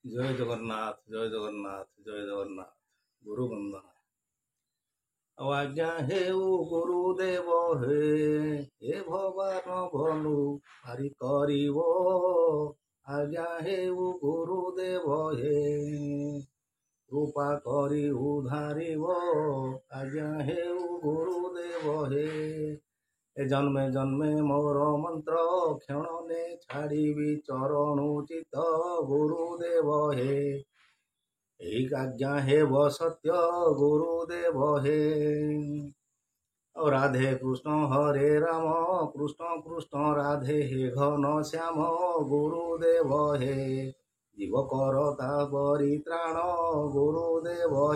ଜୟ ଜଗନ୍ନାଥ ଜୟ ଜଗନ୍ନାଥ ଜୟ ଜଗନ୍ନାଥ। ଗୁରୁ ବନ୍ଦନା। ଆଉ ଆଜ୍ଞା ହେଉ ଗୁରୁଦେବ ହେ ଭଗବାନ ଭଲୁ ଭାରି କରିବ। ଆଜ୍ଞା ହେଉ ଗୁରୁଦେବ କୃପା କରି ଉଦ୍ଧାରିବ। ଆଜ୍ଞା ହେଉ ଗୁରୁଦେବ ଏ ଜନ୍ମେ ଜନ୍ମେ ମୋର ମନ୍ତ୍ର କ୍ଷଣନେ ଛାଡ଼ିବି ଚରଣ ଚିତ ଗୁରୁଦେବ ଏଇ ଆଜ୍ଞା ହେବ ସତ୍ୟ ଗୁରୁଦେବ ଆଉ ରାଧେ କୃଷ୍ଣ ହରେ ରାମ କୃଷ୍ଣ କୃଷ୍ଣ ରାଧେ ଘନ ଶ୍ୟାମ ଗୁରୁଦେବ ଜୀବ କରତା ପରିତ୍ରାଣ ଗୁରୁଦେବ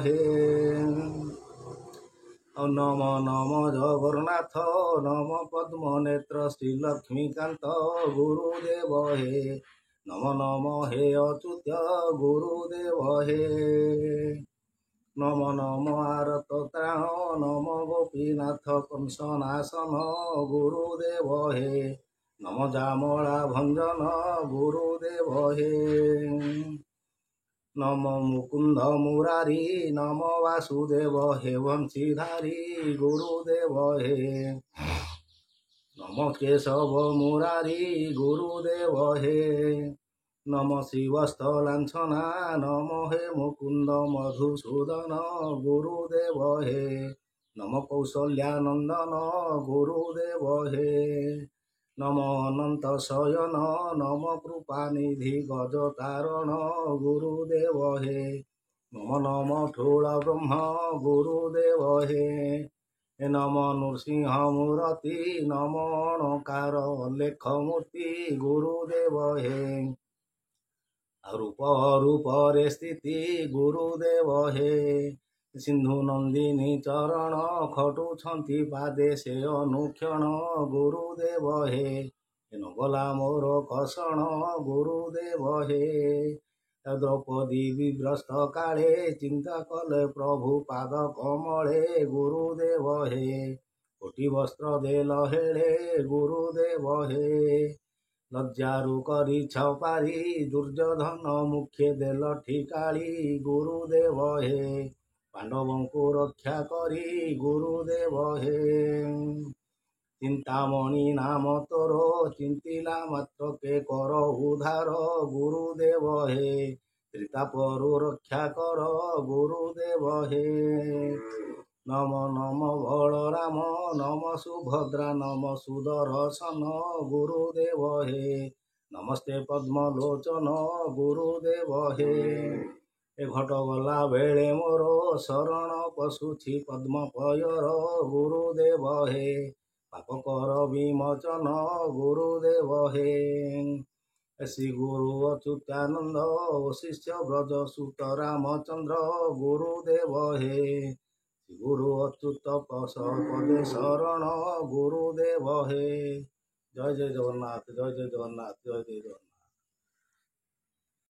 ଆଉ ନମ ନମ ଜଗନ୍ନାଥ ନମ ପଦ୍ମ ନେତ୍ର ଶ୍ରୀଲକ୍ଷ୍ମୀକାନ୍ତ ଗୁରୁଦେବ ନମ ନମ ହେ ଅଚ୍ୟୁତ ଗୁରୁଦେବ ନମ ନମ ଆରତ ତ୍ରାଣ ନମ ଗୋପୀନାଥ କଂସନାଶନ ଗୁରୁଦେବ ନମ ଜାମଳା ଭଞ୍ଜନ ଗୁରୁଦେବ ନମ ମୁକୁନ୍ଦ ମୁରାରୀ ନମ ବାସୁଦେବ ବଂଶୀଧାରୀ ଗୁରୁଦେବ ନମ କେଶବ ମୁରାରୀ ଗୁରୁଦେବ ନମ ଶିବସ୍ଥ ଲାଞ୍ଛନା ନମ ମୁକୁନ୍ଦ ମଧୁସୂଦନ ଗୁରୁଦେବ ନମ କୌଶଲ୍ୟାନନ୍ଦନ ଗୁରୁଦେବ ନମ ଅନନ୍ତ ଶୟନ ନମ କୃପାନିଧି ଗଜ ତାରଣ ଗୁରୁଦେବ ନମ ନମ ଠୁଳ ବ୍ରହ୍ମ ଗୁରୁଦେବ ନମ ନୃସିଂହ ମୂରତି ନମ ଅଣକାର ଲେଖ ମୂର୍ତ୍ତି ଗୁରୁଦେବ ରୂପ ରୂପରେ ସ୍ଥିତି ଗୁରୁଦେବ ସିନ୍ଧୁ ନନ୍ଦିନୀ ଚରଣ ଖଟୁଛନ୍ତି ପାଦେ ସେ ଅନୁକ୍ଷଣ ଗୁରୁଦେବ ନଗଲା ମୋର କଷଣ ଗୁରୁଦେବ ଦ୍ରୌପଦୀ ବିବ୍ରସ୍ତ କାଳେ ଚିନ୍ତା କଲେ ପ୍ରଭୁ ପାଦ କମଳେ ଗୁରୁଦେବ କୋଟି ବସ୍ତ୍ର ଦେଲ ହେଳେ ଗୁରୁଦେବ ଲଜ୍ଜାରୁ କରିଛ ପାରି ଦୁର୍ଯ୍ୟୋଧନ ମୁଖେ ଦେଲ ଠିକାଳି ଗୁରୁଦେବ ପାଣ୍ଡବଙ୍କୁ ରକ୍ଷା କରି ଗୁରୁଦେବ ଚିନ୍ତାମଣି ନାମ ତୋର ଚିନ୍ତିଲା ମାତ୍ରକେ କର ଉଦ୍ଧାର ଗୁରୁଦେବ ତ୍ରିତାପରୁ ରକ୍ଷା କର ଗୁରୁଦେବ ନମ ନମ ବଳରାମ ନମ ସୁଭଦ୍ରା ନମ ସୁଦର୍ଶନ ଗୁରୁଦେବ ନମସ୍ତେ ପଦ୍ମଲୋଚନ ଗୁରୁଦେବ ଘଟ ଗଲା ବେଳେ ମୋର ଶରଣ ପଶୁଛି ପଦ୍ମ ପୟର ଗୁରୁଦେବ ପାପ କର ବିମୋଚନ ଗୁରୁଦେବ ଶ୍ରୀ ଗୁରୁ ଅଚ୍ୟୁତାନନ୍ଦ ଶିଷ୍ୟ ବ୍ରଜ ସୁତ ରାମଚନ୍ଦ୍ର ଗୁରୁଦେବ ଗୁରୁ ଅଚ୍ୟୁତ ପଦେ ଶରଣ ଗୁରୁଦେବ ଜୟ ଜୟ ଜଗନ୍ନାଥ ଜୟ ଜୟ ଜଗନ୍ନାଥ ଜୟ ଜୟ ଜଗନ୍ନାଥ।